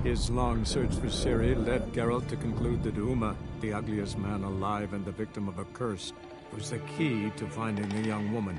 His long search for Ciri led Geralt to conclude that Uma, the ugliest man alive and the victim of a curse, was the key to finding the young woman.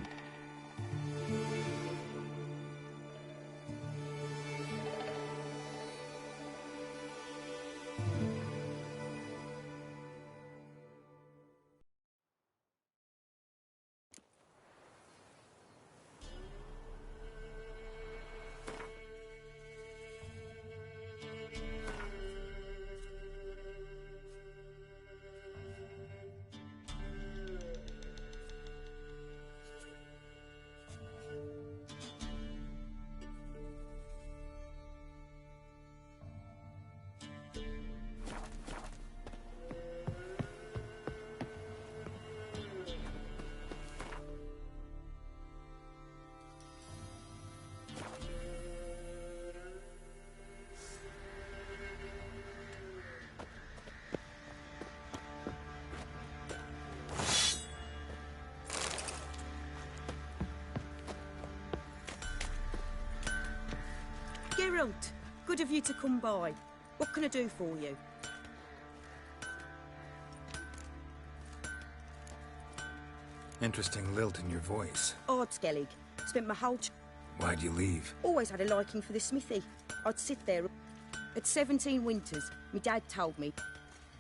Geralt, good of you to come by. What can I do for you? Interesting lilt in your voice. Ardskellig. Spent my whole Why'd you leave? Always had a liking for the smithy. I'd sit there. At 17 winters, my dad told me.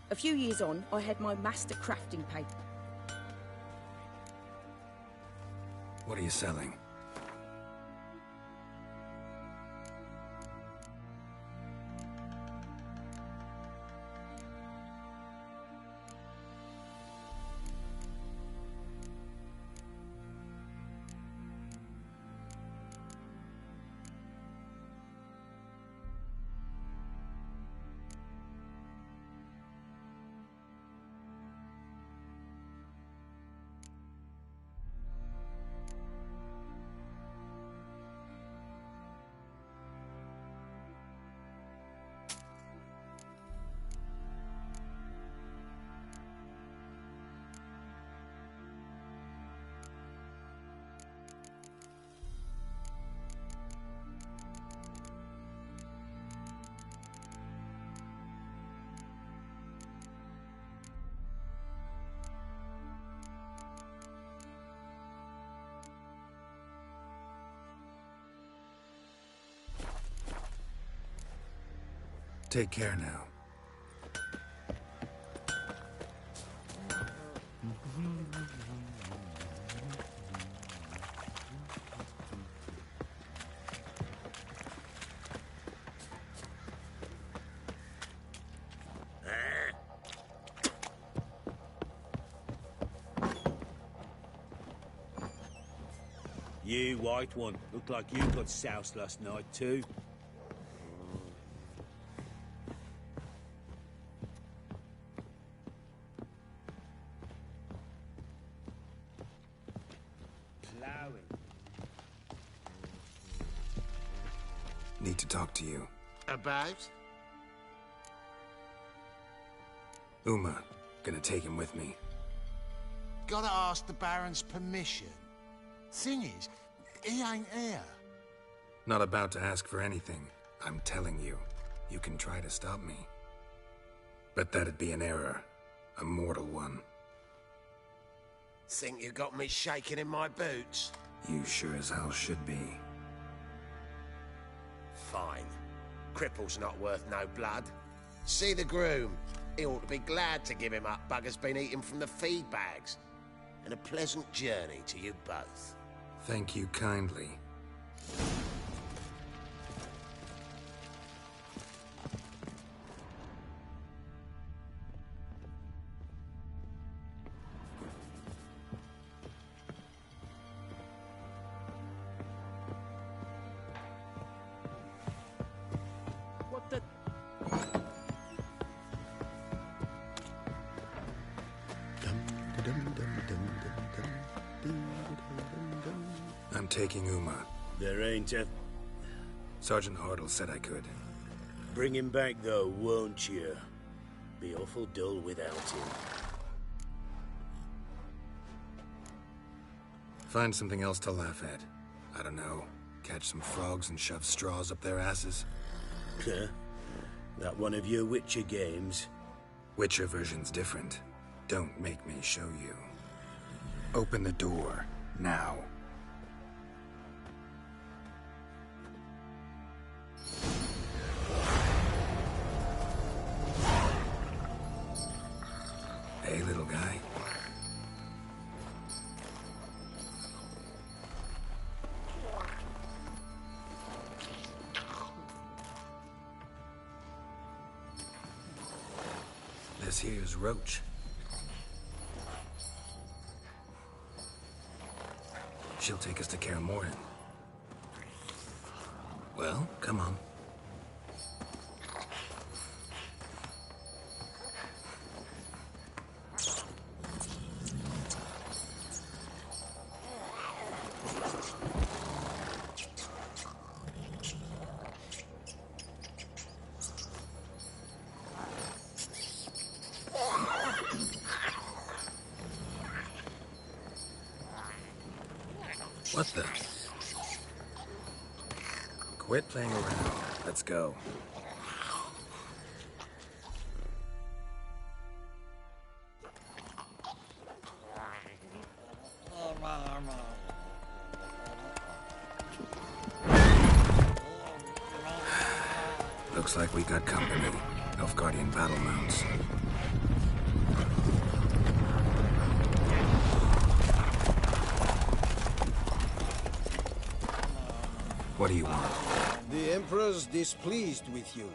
A few years on, I had my master crafting paper. What are you selling? Take care now. You, white one. Looked like you got soused last night, too. Need to talk to you. About? Uma. Gonna take him with me. Gotta ask the Baron's permission. Thing is, he ain't here. Not about to ask for anything. I'm telling you. You can try to stop me. But that'd be an error. A mortal one. Think you got me shaking in my boots? You sure as hell should be. Fine. Cripple's not worth no blood. See the groom. He ought to be glad to give him up. Bugger's been eating from the feed bags. And a pleasant journey to you both. Thank you kindly. What the... I'm taking Uma. There ain't a... Sergeant Hartle said I could. Bring him back, though, won't you? Be awful dull without him. Find something else to laugh at. I don't know. Catch some frogs and shove straws up their asses. Huh? That one of your Witcher games? Witcher version's different. Don't make me show you. Open the door, now. Hey, little guy. This here's Roach. She'll take us to Kaer Morhen. Well, come on. What the? Quit playing around. Let's go. Looks like we got company. Nilfgaardian battle mounts. What do you want? The Emperor's displeased with you.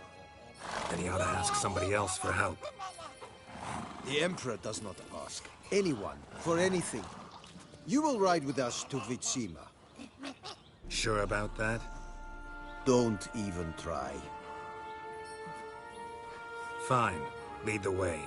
Then he ought to ask somebody else for help. The Emperor does not ask anyone for anything. You will ride with us to Vitsima. Sure about that? Don't even try. Fine. Lead the way.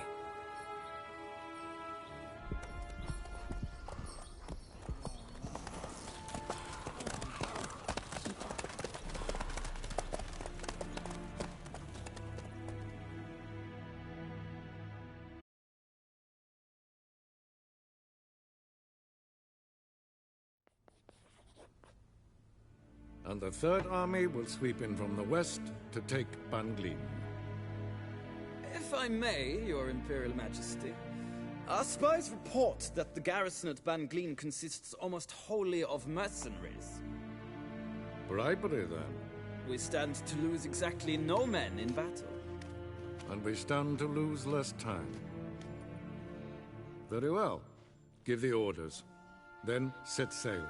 And the Third Army will sweep in from the west to take Banglin. If I may, Your Imperial Majesty, our spies report that the garrison at Banglin consists almost wholly of mercenaries. Bribery, then. We stand to lose exactly no men in battle. And we stand to lose less time. Very well. Give the orders. Then set sail.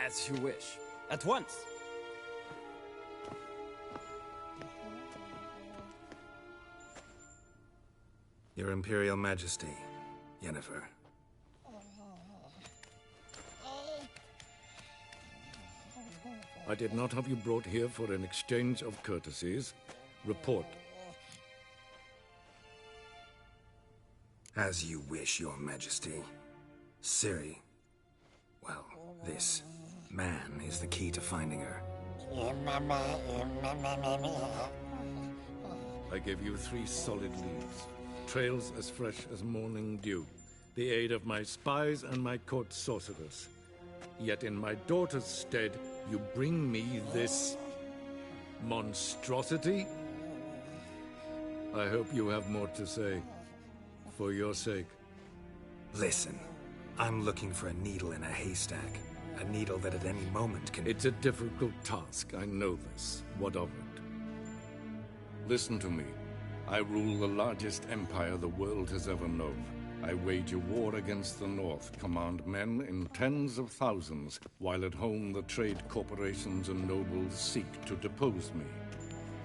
As you wish. At once! Your Imperial Majesty, Yennefer. I did not have you brought here for an exchange of courtesies. Report. As you wish, Your Majesty. Ciri. Well, this man is the key to finding her. I give you 3 solid leads. Trails as fresh as morning dew. The aid of my spies and my court sorcerers. Yet in my daughter's stead, you bring me this monstrosity? I hope you have more to say. For your sake. Listen, I'm looking for a needle in a haystack. A needle that at any moment can... It's a difficult task, I know this. What of it? Listen to me. I rule the largest empire the world has ever known. I wage a war against the North, command men in tens of thousands, while at home the trade corporations and nobles seek to depose me.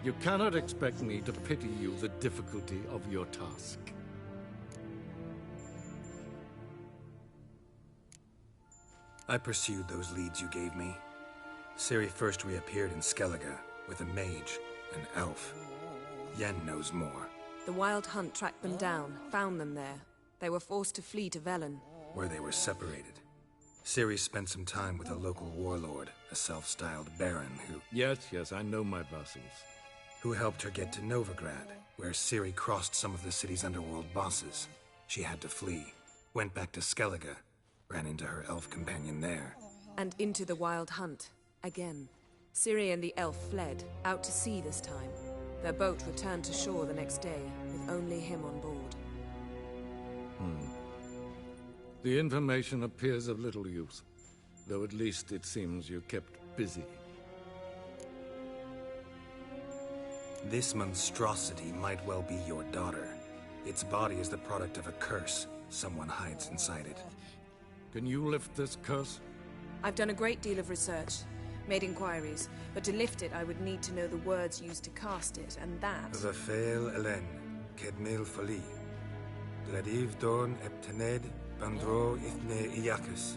You cannot expect me to pity you the difficulty of your task. I pursued those leads you gave me. Ciri first reappeared in Skellige with a mage, an elf. Yen knows more. The Wild Hunt tracked them down, found them there. They were forced to flee to Velen. Where they were separated. Ciri spent some time with a local warlord, a self-styled baron Yes, I know my vassals. who helped her get to Novigrad, where Ciri crossed some of the city's underworld bosses. She had to flee, went back to Skellige, ran into her elf companion there. And into the Wild Hunt. Again. Ciri and the elf fled, out to sea this time. Their boat returned to shore the next day, with only him on board. The information appears of little use, though at least it seems you kept busy. This monstrosity might well be your daughter. Its body is the product of a curse. Someone hides inside it. Can you lift this curse? I've done a great deal of research, made inquiries, but to lift it I would need to know the words used to cast it, and that... Vafel Elen, Kedmil Fali, Gladiv Dorn Eptened, Bandro Ithne Iacus.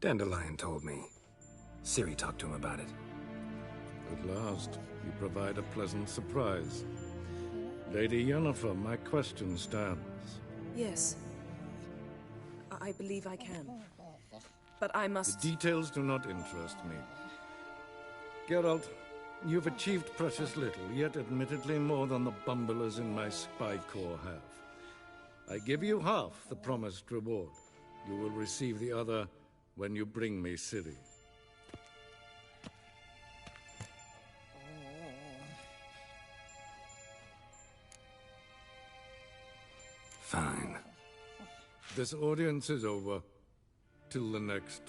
Dandelion told me. Ciri talked to him about it. At last, you provide a pleasant surprise. Lady Yennefer, my question stands. Yes. I believe I can. But I must... The details do not interest me. Geralt, you've achieved precious little, yet admittedly more than the bumblers in my spy corps have. I give you half the promised reward. You will receive the other when you bring me Ciri. Fine. This audience is over. Till the next.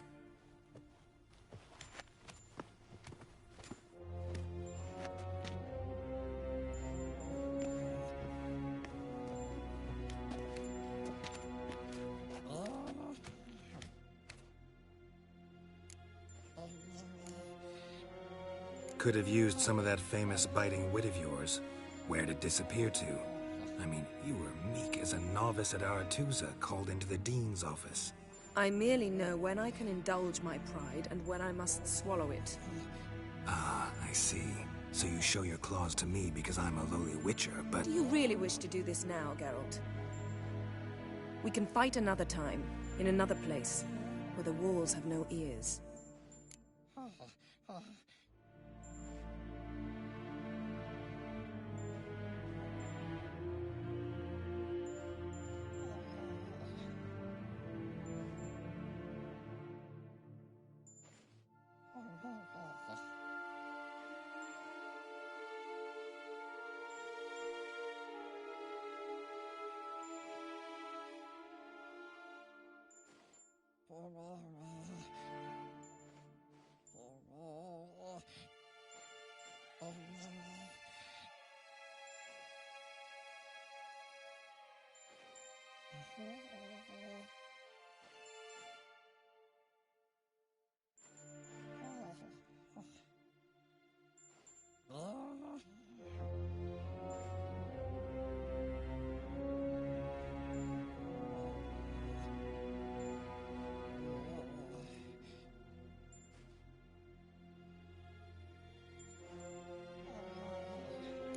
Could have used some of that famous biting wit of yours. Where'd it disappear to? I mean, you were meek as a novice at Aretusa, called into the Dean's office. I merely know when I can indulge my pride and when I must swallow it. Ah, I see. So you show your claws to me because I'm a lowly witcher, but... Do you really wish to do this now, Geralt? We can fight another time, in another place, where the walls have no ears.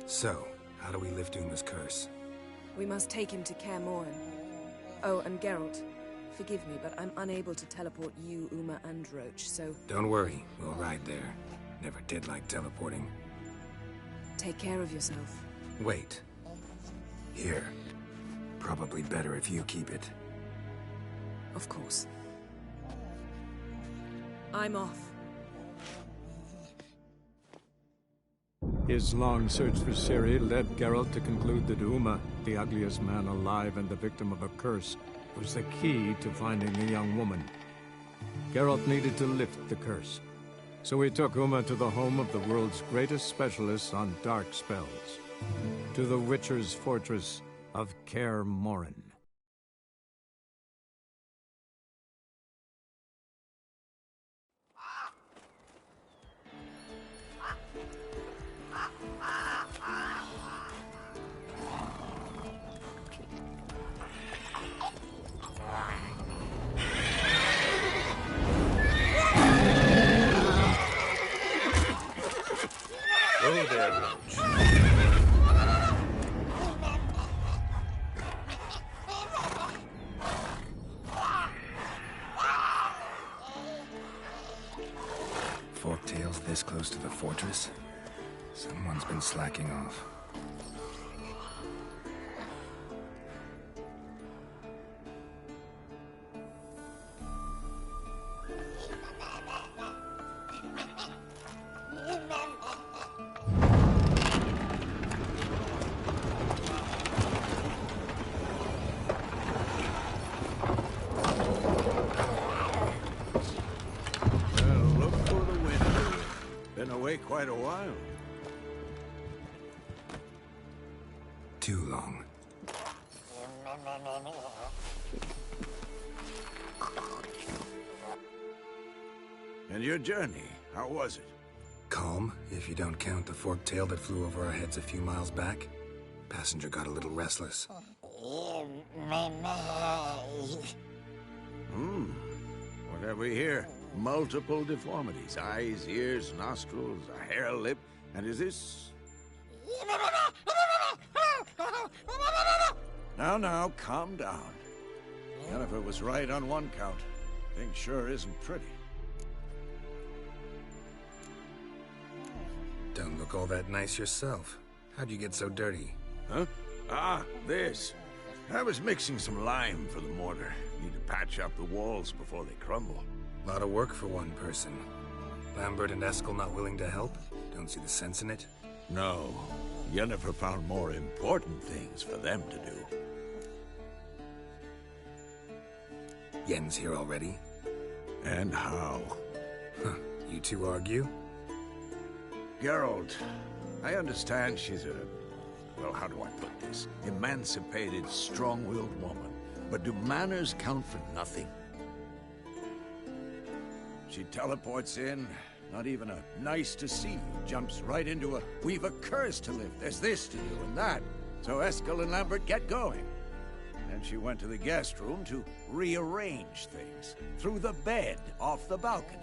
So, how do we lift Uma's curse? We must take him to Kaer Morhen. Oh, and Geralt, forgive me, but I'm unable to teleport you, Uma, and Roach, so... Don't worry, we'll ride there. Never did like teleporting. Take care of yourself. Wait. Here. Probably better if you keep it. Of course. I'm off. His long search for Ciri led Geralt to conclude that Uma, the ugliest man alive and the victim of a curse, was the key to finding the young woman. Geralt needed to lift the curse, so he took Uma to the home of the world's greatest specialists on dark spells, to the Witcher's fortress of Kaer Morhen. Oh, there, Roach. Forktails this close to the fortress? Someone's been slacking off. away quite a while. Too long. And your journey, how was it? Calm, if you don't count the forked tail that flew over our heads a few miles back. Passenger got a little restless. What have we here? Multiple deformities. Eyes, ears, nostrils, a hair lip. And is this... Now, calm down. Jennifer was right on one count. Thing sure isn't pretty. Don't look all that nice yourself. How'd you get so dirty? Huh? Ah, this. I was mixing some lime for the mortar. Need to patch up the walls before they crumble. Lot of work for one person. Lambert and Eskel not willing to help? Don't see the sense in it? No. Jennifer found more important things for them to do. Yen's here already? And how? Huh. You two argue? Geralt, I understand she's a... well, how do I put this? Emancipated, strong-willed woman. But do manners count for nothing? She teleports in, not even a nice to see you, jumps right into a, we've a curse to lift, there's this to do and that. So Eskel and Lambert get going. Then she went to the guest room to rearrange things. Through the bed, off the balcony.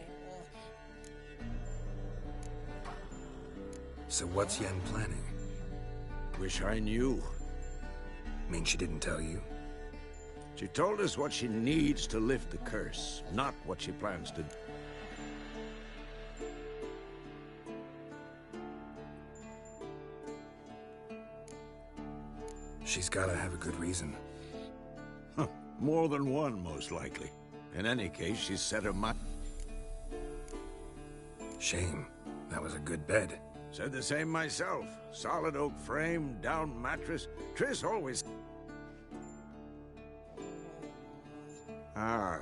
So what's Yen planning? Wish I knew. Mean she didn't tell you? She told us what she needs to lift the curse, not what she plans to do. She's gotta have a good reason. More than one, most likely. In any case, she's set her mind. Shame. That was a good bed. Said the same myself. Solid oak frame, down mattress. Triss always... Ah,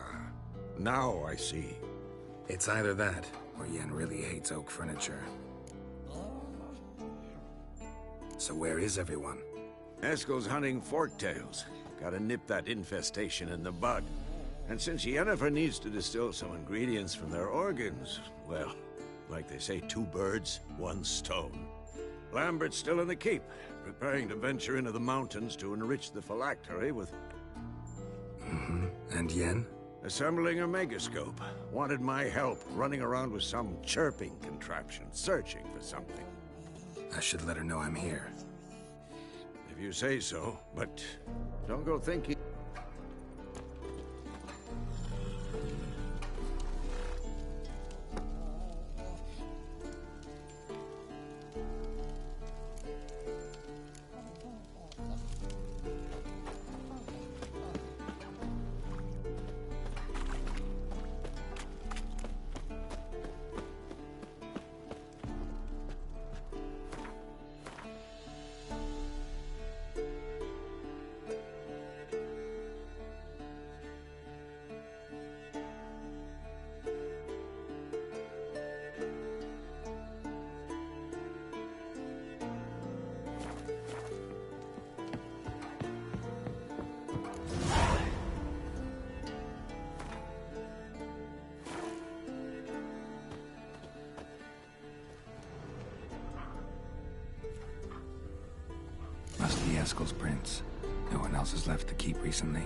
now I see. It's either that, or Yen really hates oak furniture. So where is everyone? Eskel's hunting forktails. Gotta nip that infestation in the bud. And since Yennefer needs to distill some ingredients from their organs, well, like they say, 2 birds, 1 stone. Lambert's still in the keep, preparing to venture into the mountains to enrich the phylactery with... And Yen? Assembling a megascope. Wanted my help, running around with some chirping contraption, searching for something. I should let her know I'm here. If you say so, but don't go thinking... Must be Eskel's prints. No one else has left the keep recently.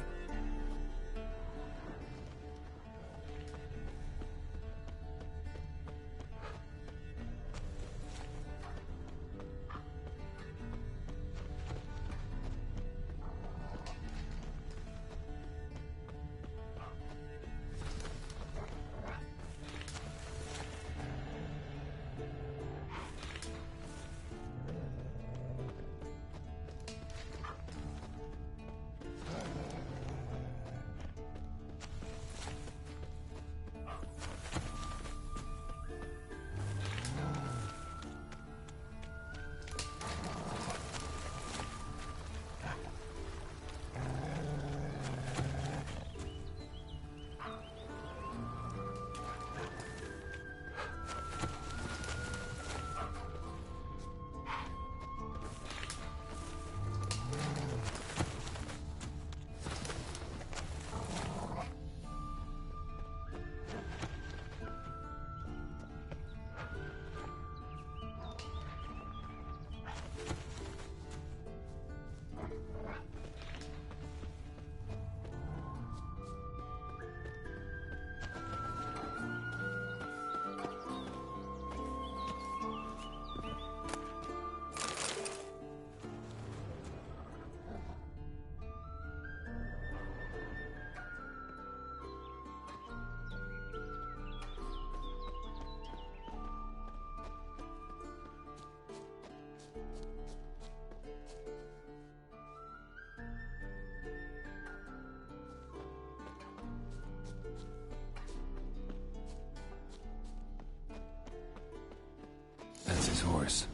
That's his horse.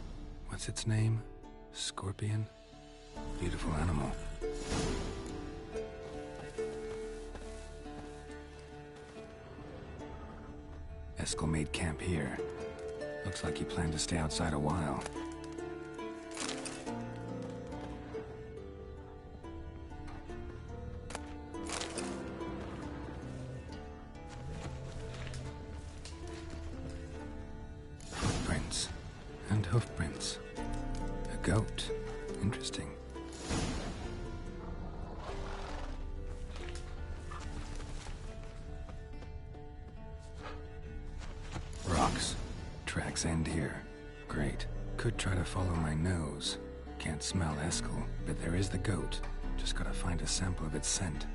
What's its name? Scorpion? Beautiful animal. Eskel made camp here. Looks like he planned to stay outside a while. Footprints. And hoofprints. A goat. Interesting. Rocks. Tracks end here. Great. Could try to follow my nose. Can't smell Eskel, but there is the goat. Just gotta find a sample of its scent.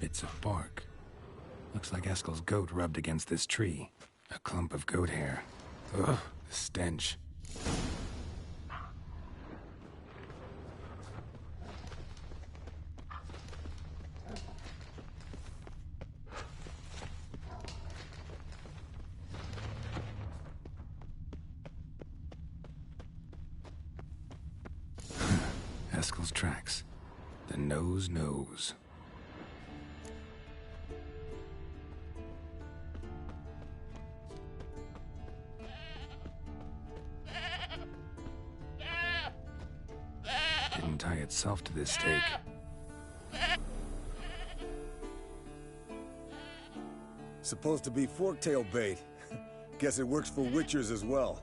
Bits of bark. Looks like Eskel's goat rubbed against this tree. A clump of goat hair. Ugh, the stench. Eskel's tracks. The nose knows. Didn't tie itself to this stake. Supposed to be forktail bait. Guess it works for witchers as well.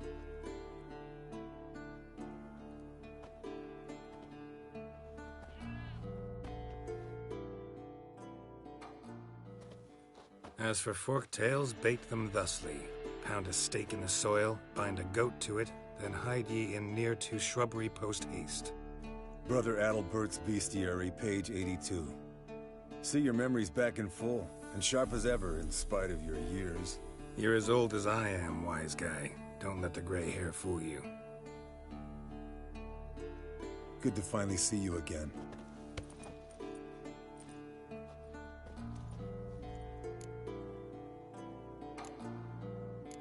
As for forktails, bait them thusly. Pound a stake in the soil, bind a goat to it, then hide ye in near to shrubbery post haste. Brother Adalbert's Bestiary, page 82. See, your memory's back in full, and sharp as ever in spite of your years. You're as old as I am, wise guy. Don't let the gray hair fool you. Good to finally see you again.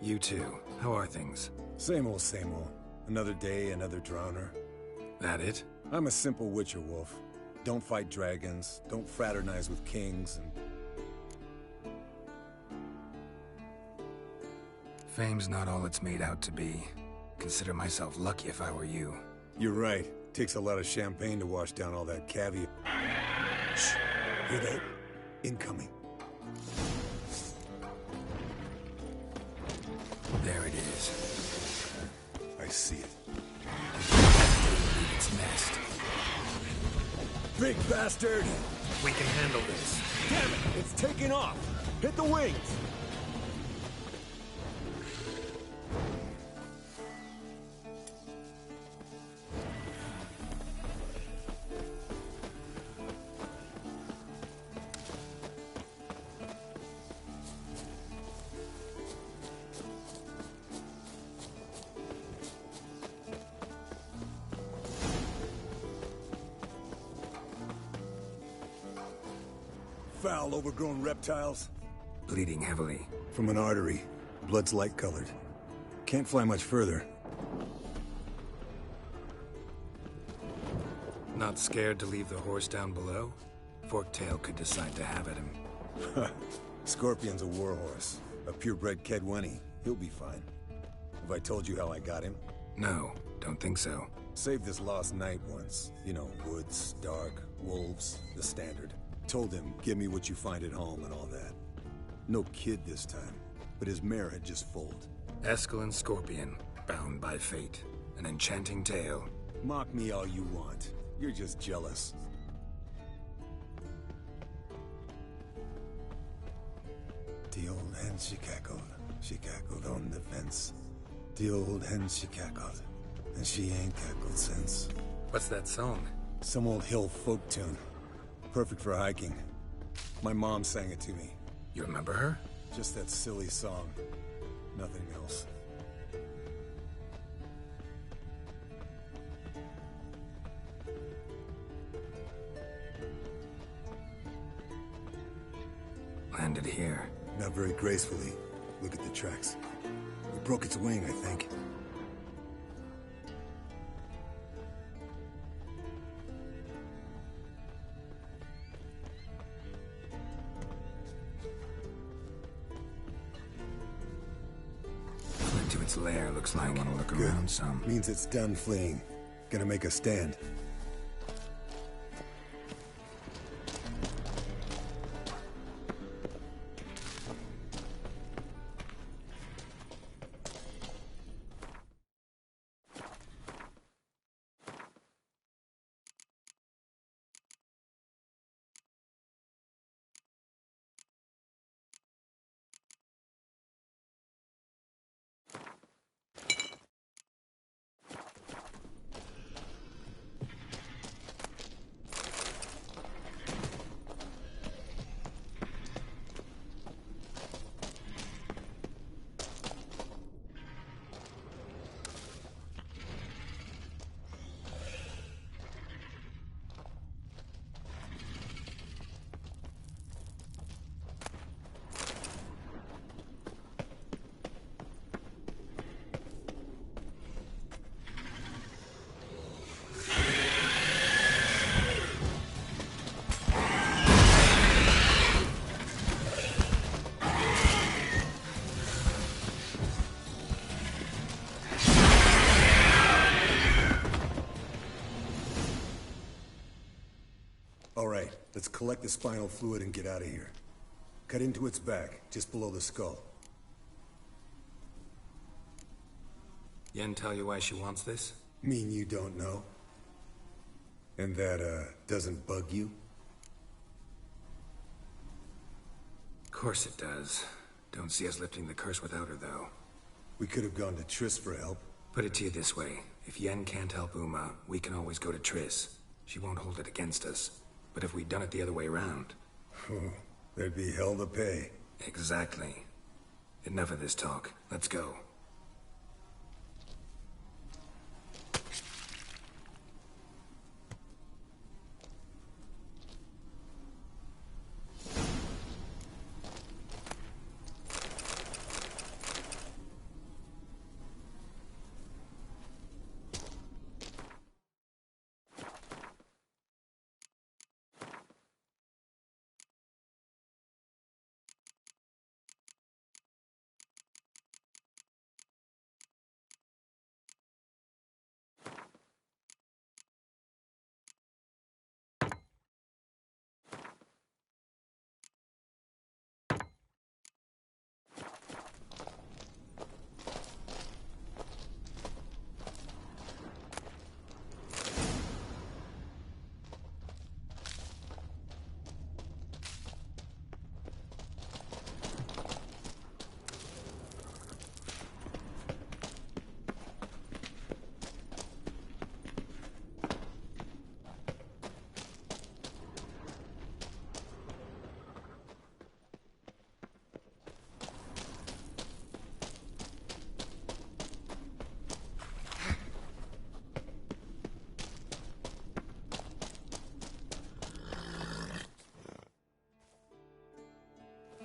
You too. How are things? Same old, same old. Another day, another drowner. That it? I'm a simple witcher, Wolf. Don't fight dragons, don't fraternize with kings, and... Fame's not all it's made out to be. Consider myself lucky if I were you. You're right. Takes a lot of champagne to wash down all that caviar. Shh. Hear that? Incoming. There it is. I see it. Its nest. Big bastard! We can handle this. Damn it! It's taking off! Hit the wings! Foul, overgrown reptiles. Bleeding heavily. From an artery. Blood's light-colored. Can't fly much further. Not scared to leave the horse down below? Forktail could decide to have at him. Scorpion's a warhorse. A purebred Kedwenny. He'll be fine. Have I told you how I got him? No, don't think so. Saved this lost knight once. You know, woods, dark, wolves, the standard. Told him, give me what you find at home and all that. No kid this time, but his mare had just foaled. Eskel and Scorpion, bound by fate. An enchanting tale. Mock me all you want. You're just jealous. The old hen, she cackled on the fence. The old hen, she cackled, and she ain't cackled since. What's that song? Some old hill folk tune. Perfect for hiking. My mom sang it to me. You remember her? Just that silly song. Nothing else. landed here. Not very gracefully. Look at the tracks. We broke its wing, I think. Fled to its lair, looks like. I want to look around some. Means it's done fleeing. Gonna make a stand. Alright, let's collect the spinal fluid and get out of here. Cut into its back, just below the skull. Yen tell you why she wants this? Mean you don't know? And that, doesn't bug you? Of course it does. Don't see us lifting the curse without her, though. We could have gone to Triss for help. Put it to you this way. If Yen can't help Uma, we can always go to Triss. She won't hold it against us. But if we'd done it the other way around... There'd be hell to pay. Exactly. Enough of this talk. Let's go.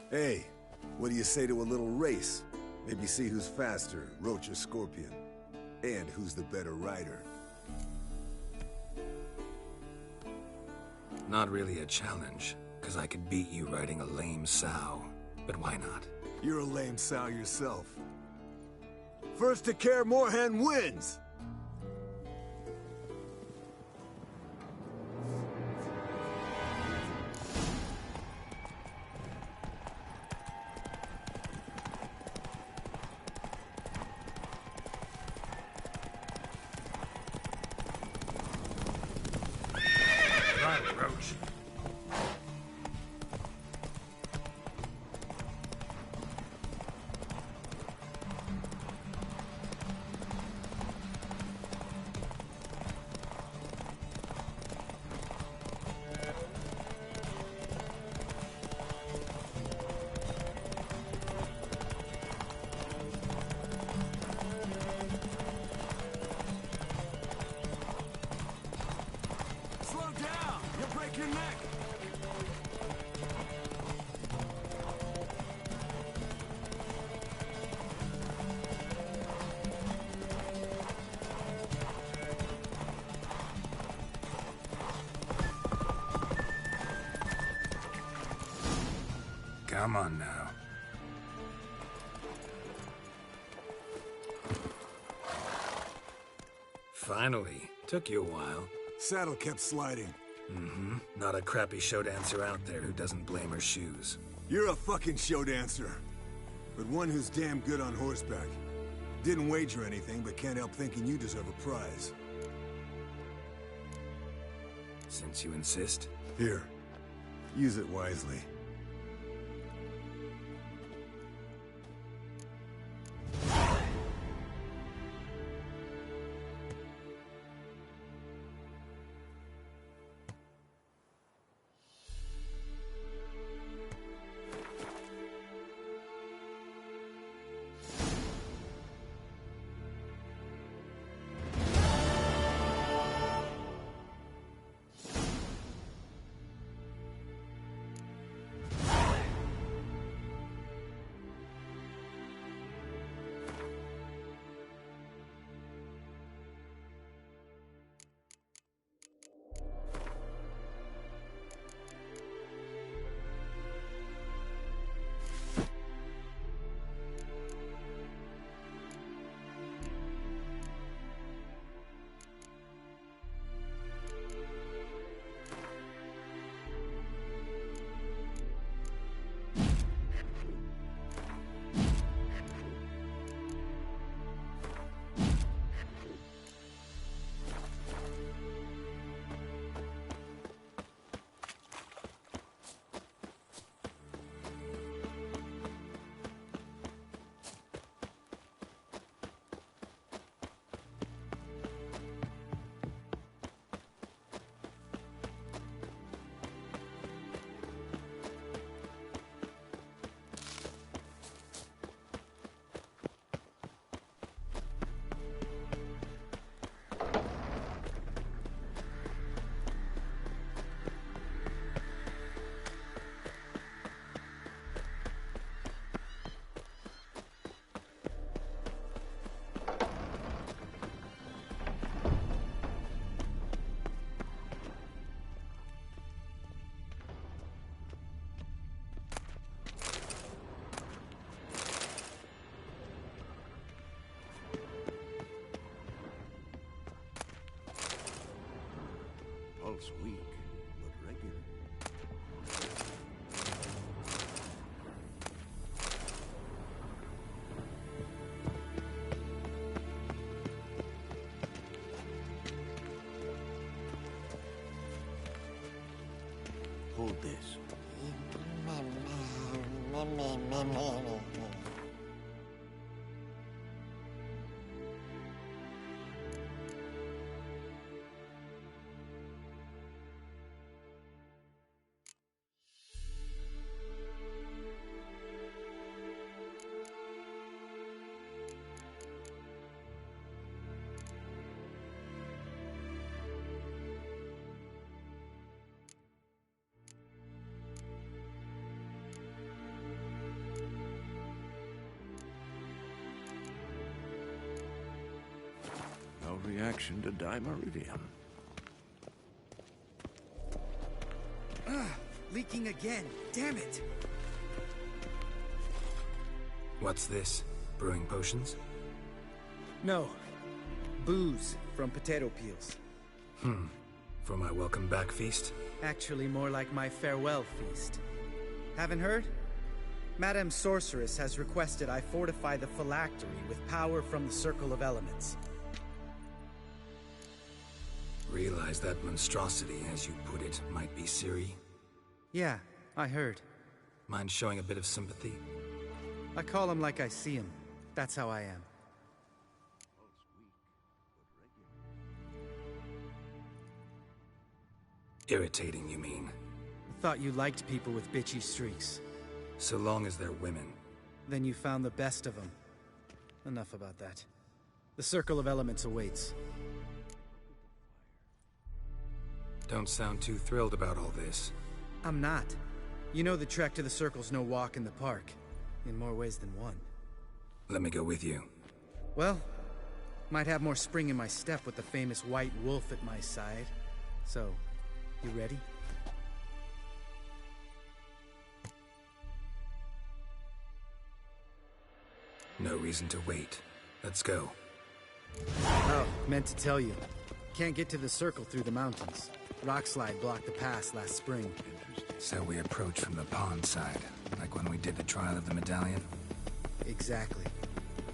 Hey, what do you say to a little race? Maybe see who's faster, Roach or Scorpion. And who's the better rider. Not really a challenge, because I could beat you riding a lame sow. But why not? You're a lame sow yourself. First to Kaer Morhen wins! Come on now. Finally. Took you a while. Saddle kept sliding. Mm-hmm. Not a crappy show dancer out there who doesn't blame her shoes. You're a fucking show dancer. But one who's damn good on horseback. Didn't wager anything, but can't help thinking you deserve a prize. Since you insist. Here. Use it wisely. Pulse weak, but regular. Hold this. No reaction to dimeridium. Leaking again. Damn it! What's this? Brewing potions? No. Booze from potato peels. For my welcome back feast? Actually, more like my farewell feast. Haven't heard? Madame Sorceress has requested I fortify the phylactery with power from the Circle of Elements. Realize that monstrosity, as you put it, might be Ciri? Yeah, I heard. Mind showing a bit of sympathy? I call him like I see him. That's how I am. Irritating, you mean? I thought you liked people with bitchy streaks. So long as they're women. Then you found the best of them. Enough about that. The Circle of Elements awaits. Don't sound too thrilled about all this. I'm not. You know the trek to the Circle's no walk in the park. In more ways than one. Let me go with you. Well, might have more spring in my step with the famous White Wolf at my side. So, you ready? No reason to wait. Let's go. Oh, meant to tell you. Can't get to the circle through the mountains. Rockslide blocked the pass last spring. So we approach from the pond side, like when we did the trial of the medallion? Exactly.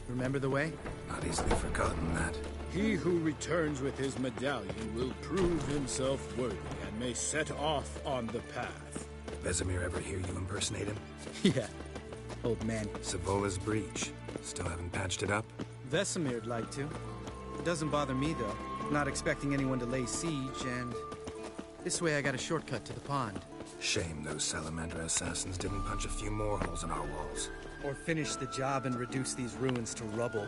Remember the way? Not easily forgotten, that. He who returns with his medallion will prove himself worthy and may set off on the path. Vesemir ever hear you impersonate him? Yeah. Old man. Savola's breach. Still haven't patched it up? Vesemir'd like to. It doesn't bother me, though. Not expecting anyone to lay siege, and... this way I got a shortcut to the pond. Shame those Salamander assassins didn't punch a few more holes in our walls. Or finish the job and reduce these ruins to rubble.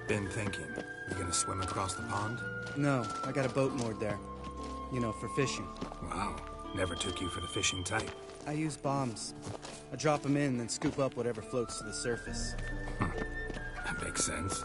Been thinking. You gonna swim across the pond? No, I got a boat moored there. You know, for fishing. Wow. Never took you for the fishing type. I use bombs. I drop them in, then scoop up whatever floats to the surface. That makes sense.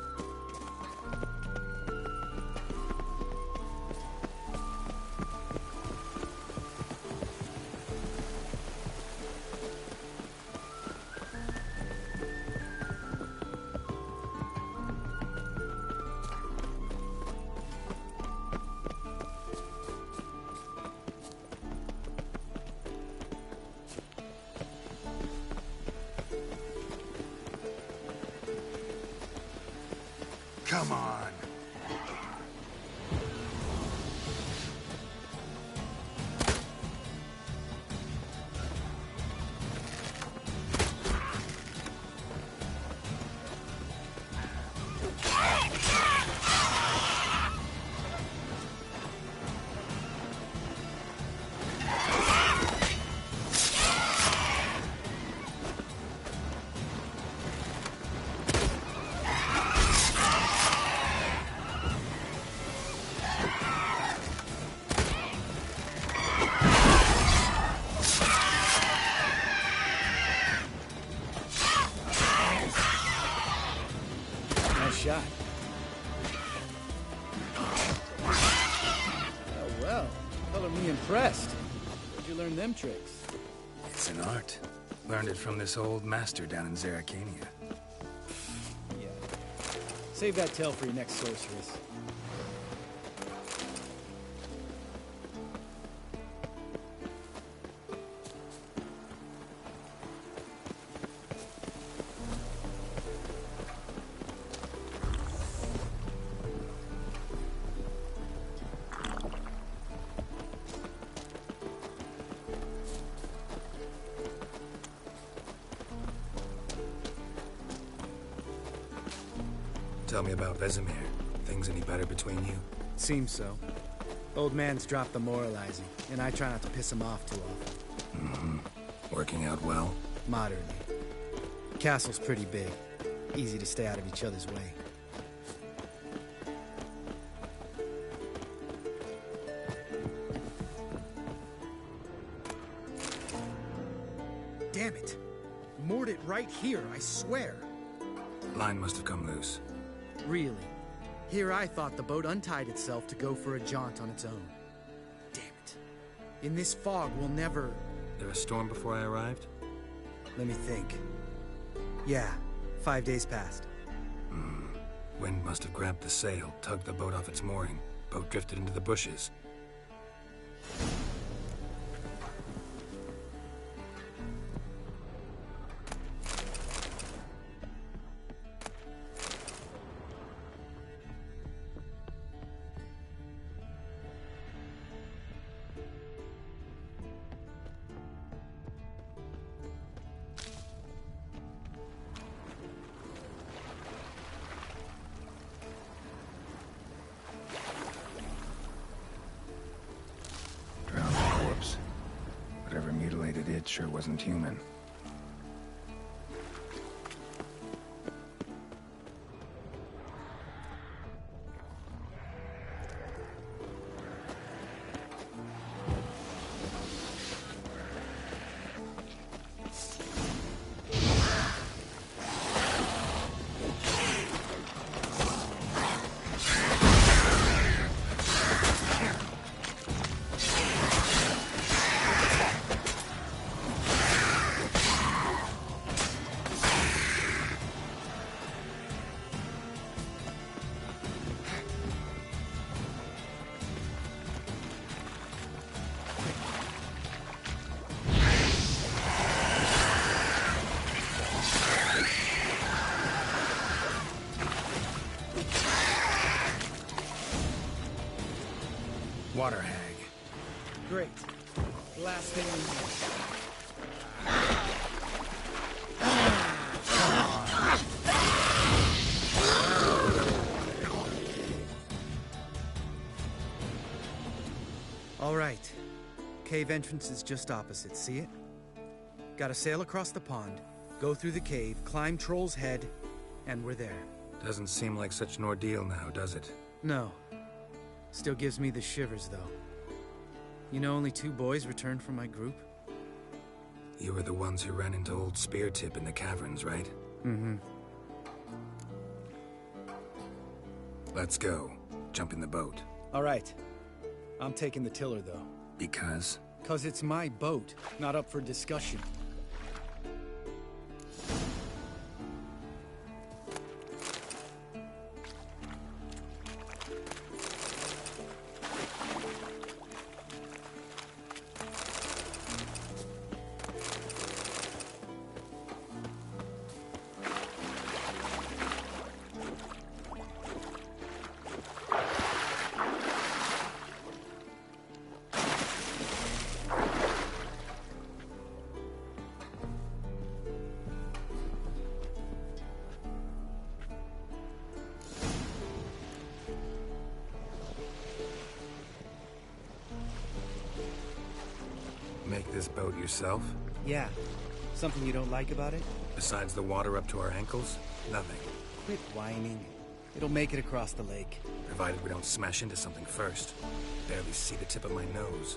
Come on. Shot. Well, color me impressed. Where'd you learn them tricks? It's an art. Learned it from this old master down in Zerrikania. Yeah. Save that tale for your next sorceress. Tell me about Vesemir. Things any better between you? Seems so. Old man's dropped the moralizing, and I try not to piss him off too often. Mm-hmm. Working out well? Moderately. Castle's pretty big. Easy to stay out of each other's way. Damn it! Moored it right here, I swear. Line must have come loose. Really? Here I thought the boat untied itself to go for a jaunt on its own. Damn it. In this fog, we'll never... There a storm before I arrived? Let me think. Yeah, 5 days passed. Wind must have grabbed the sail, tugged the boat off its mooring. Boat drifted into the bushes. Whatever mutilated it sure wasn't human. water hag. Great. Last thing we need. All right. Cave entrance is just opposite, see it? Gotta sail across the pond, go through the cave, climb Troll's Head, and we're there. Doesn't seem like such an ordeal now, does it? No. Still gives me the shivers, though. You know only 2 boys returned from my group? You were the ones who ran into old Speartip in the caverns, right? Mm-hmm. Let's go. Jump in the boat. All right. I'm taking the tiller, though. Because? 'Cause it's my boat, not up for discussion. Make this boat yourself? Yeah. Something you don't like about it? Besides the water up to our ankles? Nothing. Quit whining. It'll make it across the lake. Provided we don't smash into something first. Barely see the tip of my nose.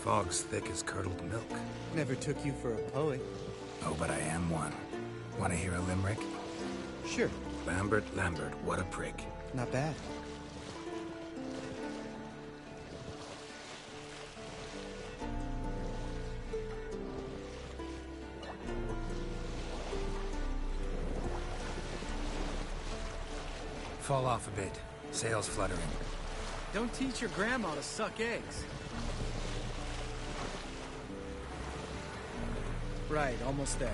Fog's thick as curdled milk. Never took you for a poet. Oh, but I am one. Want to hear a limerick? Sure. Lambert, what a prick. Not bad. Fall off a bit. Sails fluttering. Don't teach your grandma to suck eggs. Right, almost there.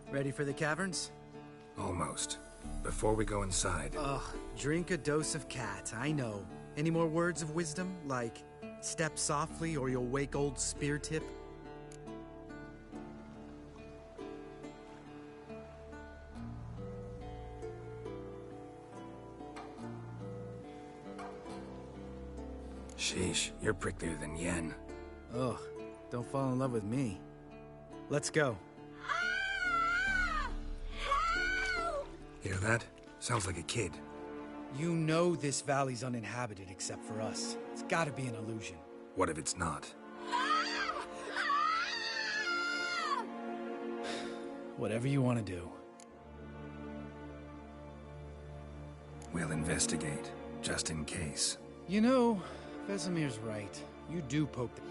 Ready for the caverns? Almost. Before we go inside... Ugh, drink a dose of cat, I know. Any more words of wisdom, like, step softly or you'll wake old Speartip? Sheesh, you're pricklier than Yen. Ugh, don't fall in love with me. Let's go. Hear that? Sounds like a kid. You know this valley's uninhabited except for us. It's gotta be an illusion. What if it's not? Whatever you want to do. We'll investigate, just in case. You know, Vesemir's right. You do poke the...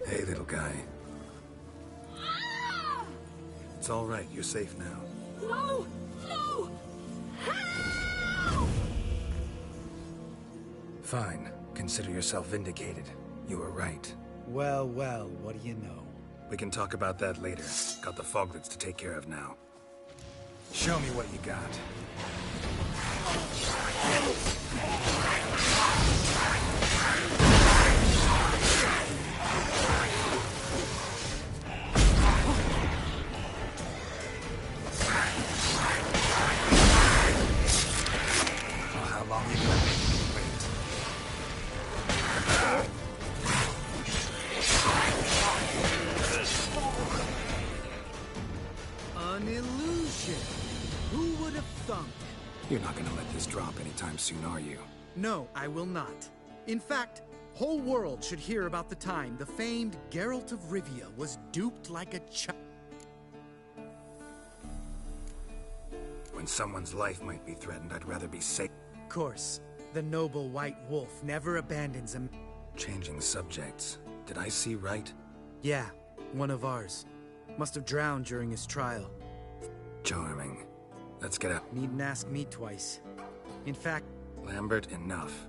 Hey, little guy. It's all right. You're safe now. No! No! Fine. Consider yourself vindicated. You were right. Well, well, what do you know? We can talk about that later. Got the foglets to take care of now. Show me what you got. How long you gonna make me wait? An illusion! Who would have thunk? You're not gonna let this drop anytime soon, are you? No, I will not. In fact, whole world should hear about the time the famed Geralt of Rivia was duped like a child. When someone's life might be threatened, I'd rather be safe. Of course, the noble white wolf never abandons him. Changing subjects. Did I see right? Yeah, one of ours. Must have drowned during his trial. Charming. Let's get out. Needn't ask me twice. In fact... Lambert, enough.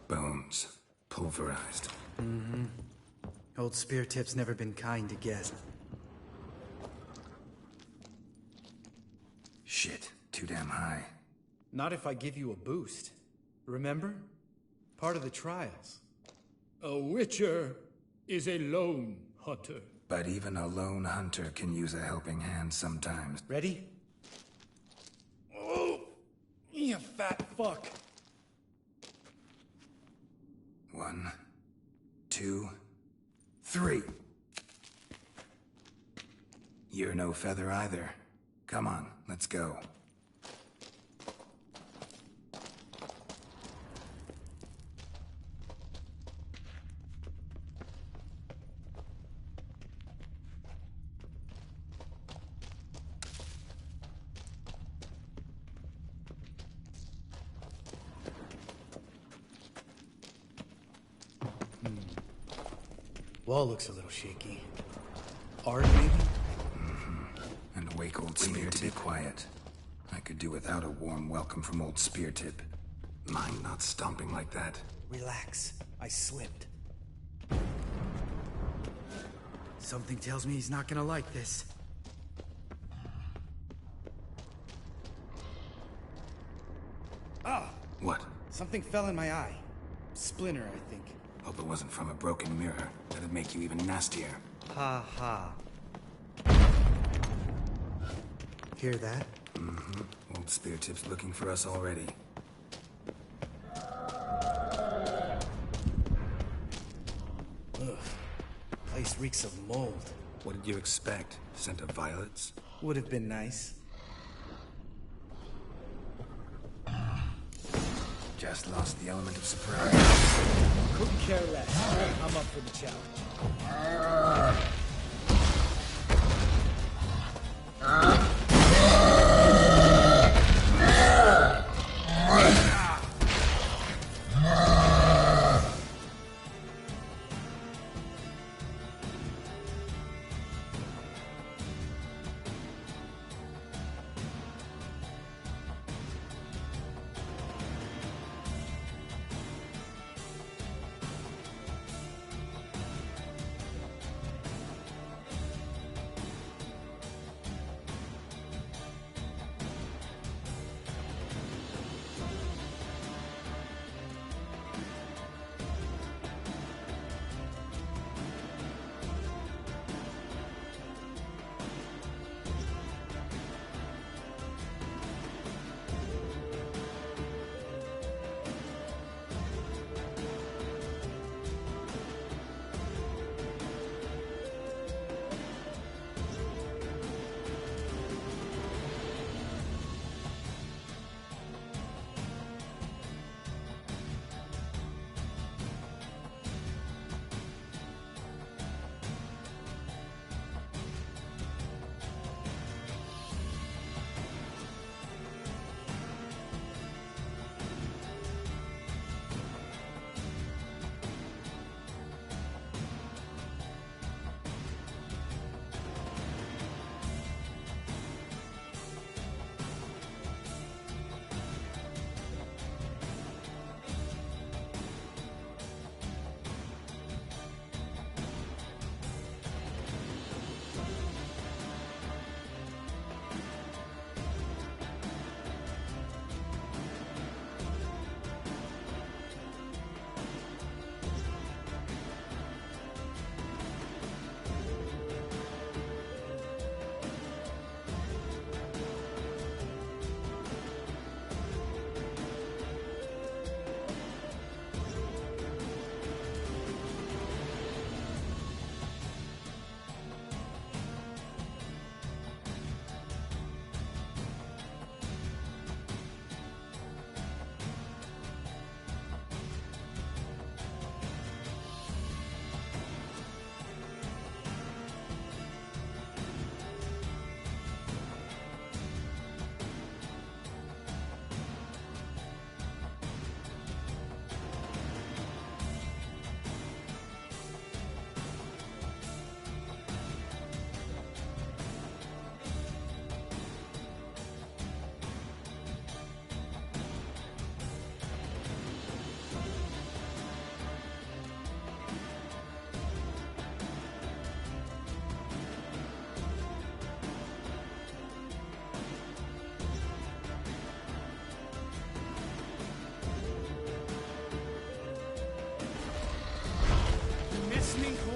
Bones. Pulverized. Mm-hmm. Old Spear Tip's never been kind to guests. Shit. Too damn high. Not if I give you a boost. Remember? Part of the trials. A witcher is a lone hunter. But even a lone hunter can use a helping hand sometimes. Ready? Oh! You fat fuck! 1, 2, 3. You're no feather either. Come on, let's go. Wall looks a little shaky. Art, maybe? And wake old Spear Tip quiet. I could do without a warm welcome from old Spear Tip. Mind not stomping like that. Relax. I slipped. Something tells me he's not gonna like this. Ah! What? Something fell in my eye. Splinter, I think. Hope it wasn't from a broken mirror. That'd make you even nastier. Ha ha. Hear that? Mm-hmm. Old Spear Tip's looking for us already. Ugh. Place reeks of mold. What did you expect? Scent of violets? Would have been nice. Just lost the element of surprise. Couldn't care less. I'm up for the challenge.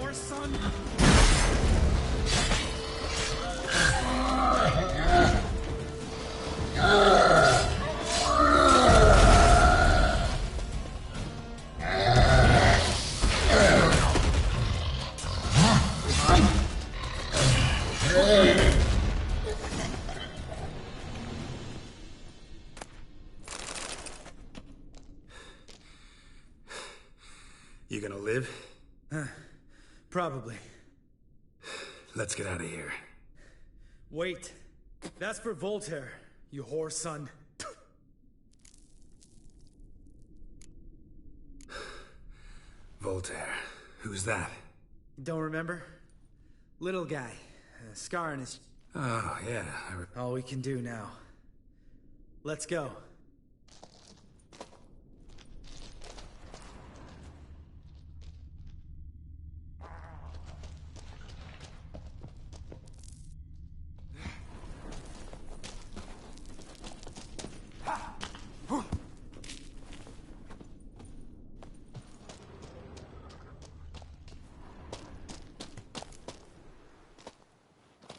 whore son! You gonna live? Probably. Let's get out of here. Wait. That's for Voltaire, you whore son. Voltaire. Who's that? Don't remember? Little guy. Scar on his... Oh, yeah. All we can do now. Let's go.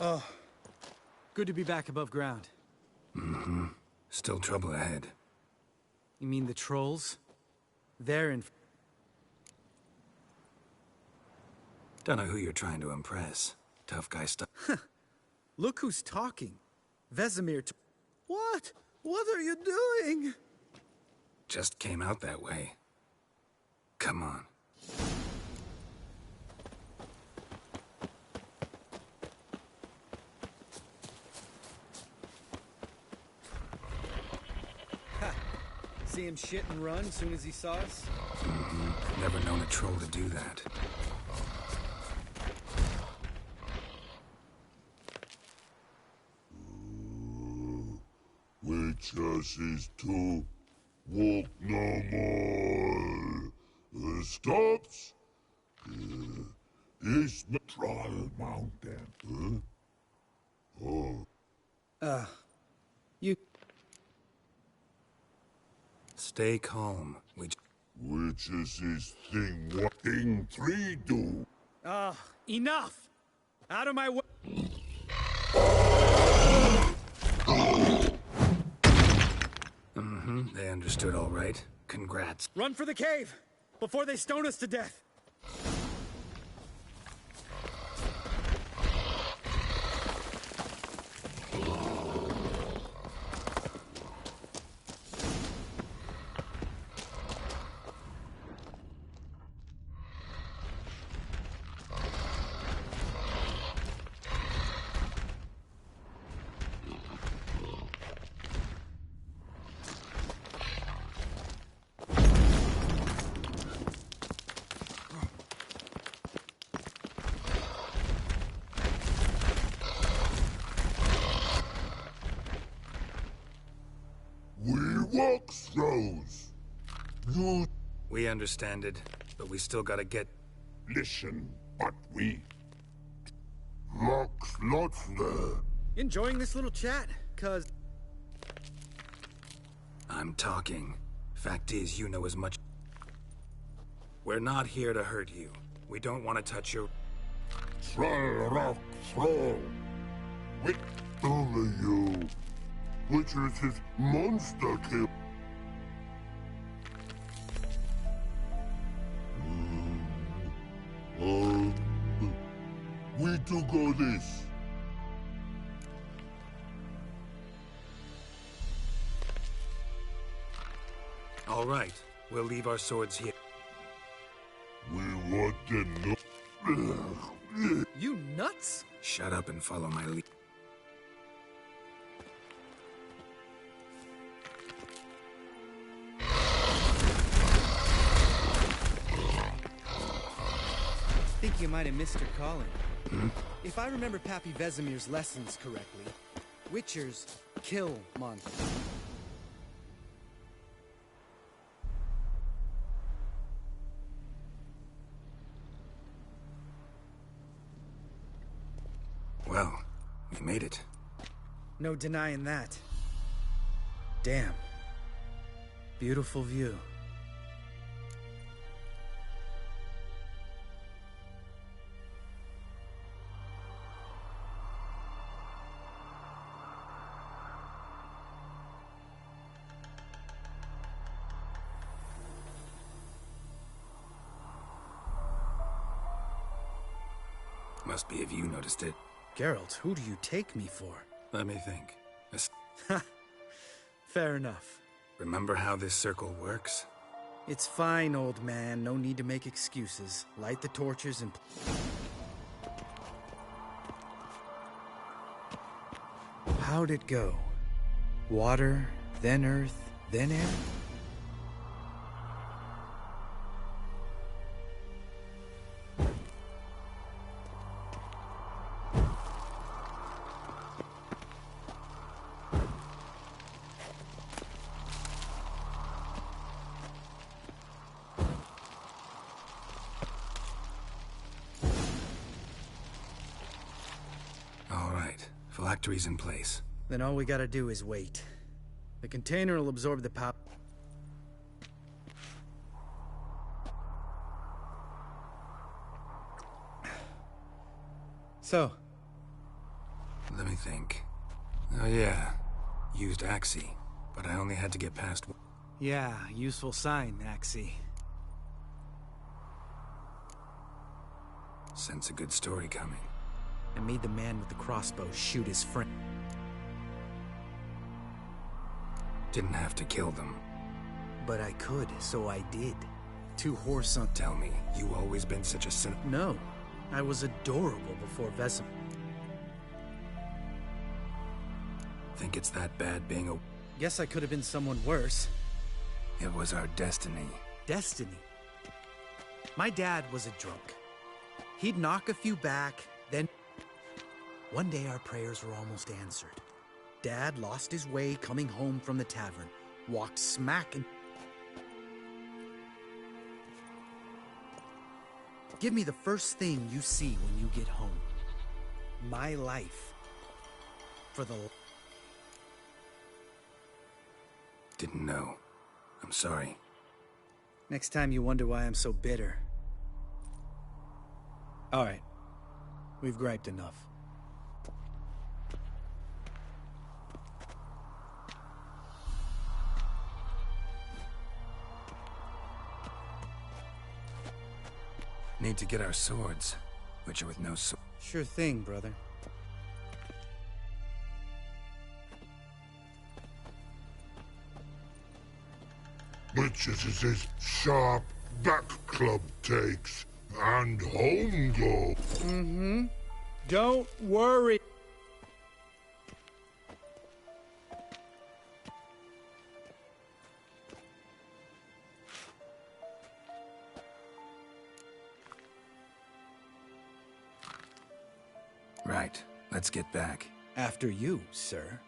Oh, good to be back above ground. Mm-hmm. Still trouble ahead. You mean the trolls? They're in... Don't know who you're trying to impress. Tough guy stuff. Look who's talking. Vesemir What? What are you doing? Just came out that way. Come on. See him shit and run as soon as he saw us? Mm-hmm. Never known a troll to do that. Witches is to walk no more. Stops. Is the trial mountain. Oh. You... Stay calm. Witches is thing what thing 3 do. Enough! Out of my way! Mm-hmm. They understood all right. Congrats. Run for the cave! Before they stone us to death! Walk throws. You... We understand it, but we still gotta get... Listen, but we... Locks not there. Enjoying this little chat? 'Cause... I'm talking. Fact is, you know as much... We're not here to hurt you. We don't want to touch your... Rock throw. With only you. Which is his monster kill. We do go this. All right, we'll leave our swords here. We want them no... You nuts? Shut up and follow my lead. I think you might have missed her calling. If I remember Pappy Vesemir's lessons correctly, Witchers kill monsters. Well, we made it. No denying that. Damn. Beautiful view. Must be if you noticed it. Geralt, who do you take me for? Let me think. Fair enough. Remember how this circle works? It's fine, old man. No need to make excuses. Light the torches and... How'd it go? Water, then earth, then air? Phylactery's in place. Then all we gotta do is wait. The container will absorb the power. So? Let me think. Oh yeah, used Axii, but I only had to get past... Yeah, useful sign, Axii. Sense a good story coming. I made the man with the crossbow shoot his friend. Didn't have to kill them. But I could, so I did. 2 horse on... Tell me, you always been such a sin... No, I was adorable before Vesemir. Think it's that bad being a... Guess I could have been someone worse. It was our destiny. Destiny? My dad was a drunk. He'd knock a few back, then... One day our prayers were almost answered. Dad lost his way coming home from the tavern, walked smack in... Give me the first thing you see when you get home. My life. For the... Didn't know. I'm sorry. Next time you wonder why I'm so bitter. All right. We've griped enough. Need to get our swords, which are with no sword. Sure thing, brother. Which is his sharp back club takes, and home go. Mm-hmm. Don't worry. Right. Let's get back. After you, sir.